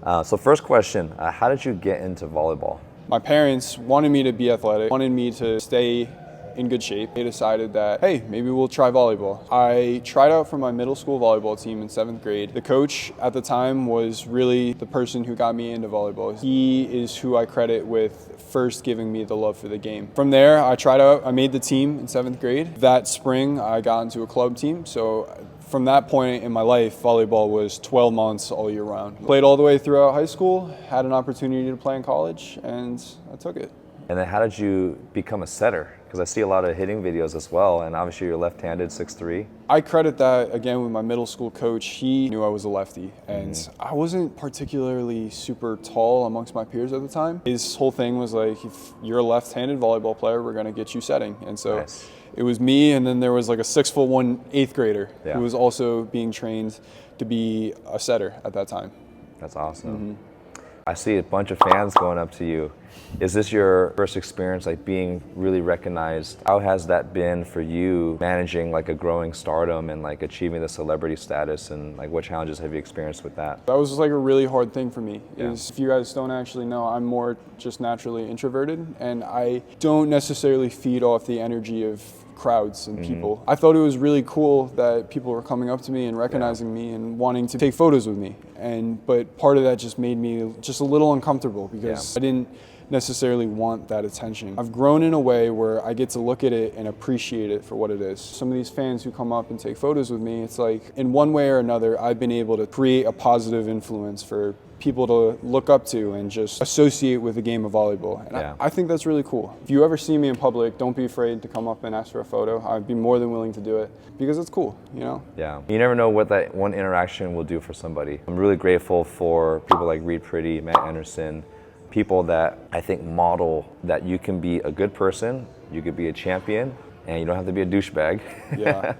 So first question, how did you get into volleyball? My parents wanted me to be athletic, wanted me to stay in good shape. They decided that, hey, maybe we'll try volleyball. I tried out for my middle school volleyball team in 7th grade. The coach at the time was really the person who got me into volleyball. He is who I credit with first giving me the love for the game. From there, I tried out, I made the team in 7th grade. That spring, I got into a club team. So from that point in my life, volleyball was 12 months all year round. Played all the way throughout high school, had an opportunity to play in college, and I took it. And then how did you become a setter? Because I see a lot of hitting videos as well, and obviously you're left-handed, 6'3". I credit that, again, with my middle school coach. He knew I was a lefty, and I wasn't particularly super tall amongst my peers at the time. His whole thing was like, if you're a left-handed volleyball player, we're going to get you setting. And so Nice. It was me, and then there was like a 6'1" 8th grader Yeah. who was also being trained to be a setter at that time. That's awesome. I see a bunch of fans going up to you. Is this your first experience like being really recognized? How has that been for you managing like a growing stardom and like achieving the celebrity status, and like what challenges have you experienced with that? That was like a really hard thing for me. Yeah. If you guys don't actually know, I'm more just naturally introverted, and I don't necessarily feed off the energy of crowds and people. I thought it was really cool that people were coming up to me and recognizing me and wanting to take photos with me. But part of that just made me just a little uncomfortable because I didn't necessarily want that attention. I've grown in a way where I get to look at it and appreciate it for what it is. Some of these fans who come up and take photos with me, it's like in one way or another, I've been able to create a positive influence for people to look up to and just associate with the game of volleyball. And I think that's really cool. If you ever see me in public, don't be afraid to come up and ask for a photo. I'd be more than willing to do it because it's cool, you know? Yeah, you never know what that one interaction will do for somebody. I'm really grateful for people like Reed Pretty, Matt Anderson, people that I think model that you can be a good person, you could be a champion, and you don't have to be a douchebag. Yeah.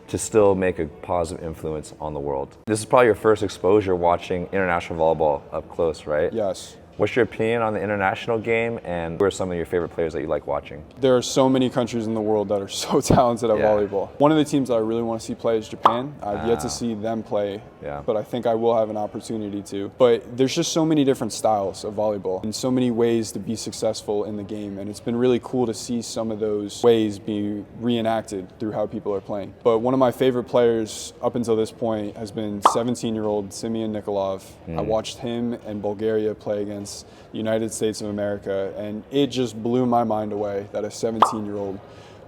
To still make a positive influence on the world. This is probably your first exposure watching international volleyball up close, right? Yes. What's your opinion on the international game, and who are some of your favorite players that you like watching? There are so many countries in the world that are so talented at volleyball. One of the teams that I really want to see play is Japan. I've yet to see them play, but I think I will have an opportunity to. But there's just so many different styles of volleyball and so many ways to be successful in the game, and it's been really cool to see some of those ways be reenacted through how people are playing. But one of my favorite players up until this point has been 17-year-old Simeon Nikolov. I watched him and Bulgaria play against the United States of America, and it just blew my mind away that a 17-year-old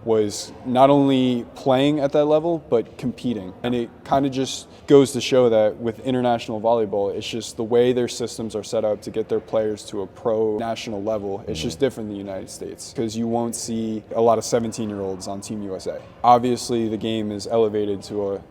was not only playing at that level, but competing. And it kind of just goes to show that with international volleyball, it's just the way their systems are set up to get their players to a pro national level. It's just different in the United States because you won't see a lot of 17-year-olds on Team USA. Obviously, the game is elevated to a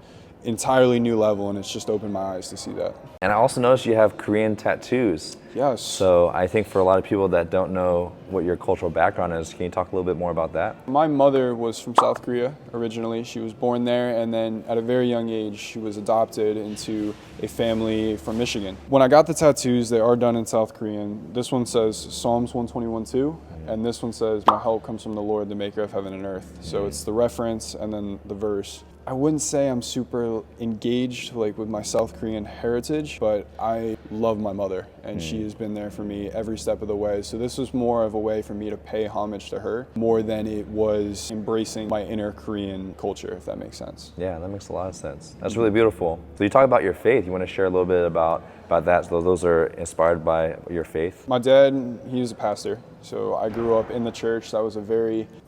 entirely new level, and it's just opened my eyes to see that. And I also noticed you have Korean tattoos. Yes. So I think for a lot of people that don't know what your cultural background is, can you talk a little bit more about that? My mother was from South Korea originally. She was born there, and then at a very young age, she was adopted into a family from Michigan. When I got the tattoos, they are done in South Korean. This one says Psalms 121:2, and this one says, "My help comes from the Lord, the maker of heaven and earth." So it's the reference and then the verse. I wouldn't say I'm super engaged like with my South Korean heritage, but I love my mother, and she has been there for me every step of the way. So this was more of a way for me to pay homage to her more than it was embracing my inner Korean culture, if that makes sense. Yeah, that makes a lot of sense. That's really beautiful. So you talk about your faith. You want to share a little bit about that? So those are inspired by your faith? My dad, he was a pastor. So I grew up in the church. That was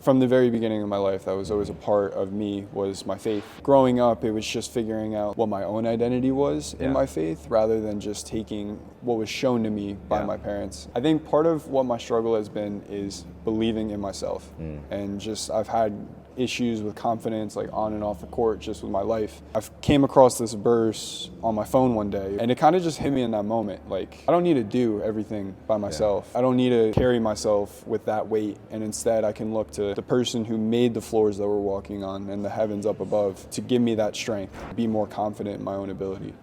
from the very beginning of my life, that was always a part of me, was my faith. Growing up, it was just figuring out what my own identity was in my faith rather than just taking what was shown to me by my parents. I think part of what my struggle has been is believing in myself. And just, I've had issues with confidence, like on and off the court, just with my life. I came across this verse on my phone one day, and it kind of just hit me in that moment. Like, I don't need to do everything by myself. I don't need to carry myself with that weight, and instead I can look to the person who made the floors that we're walking on and the heavens up above to give me that strength, be more confident in my own ability.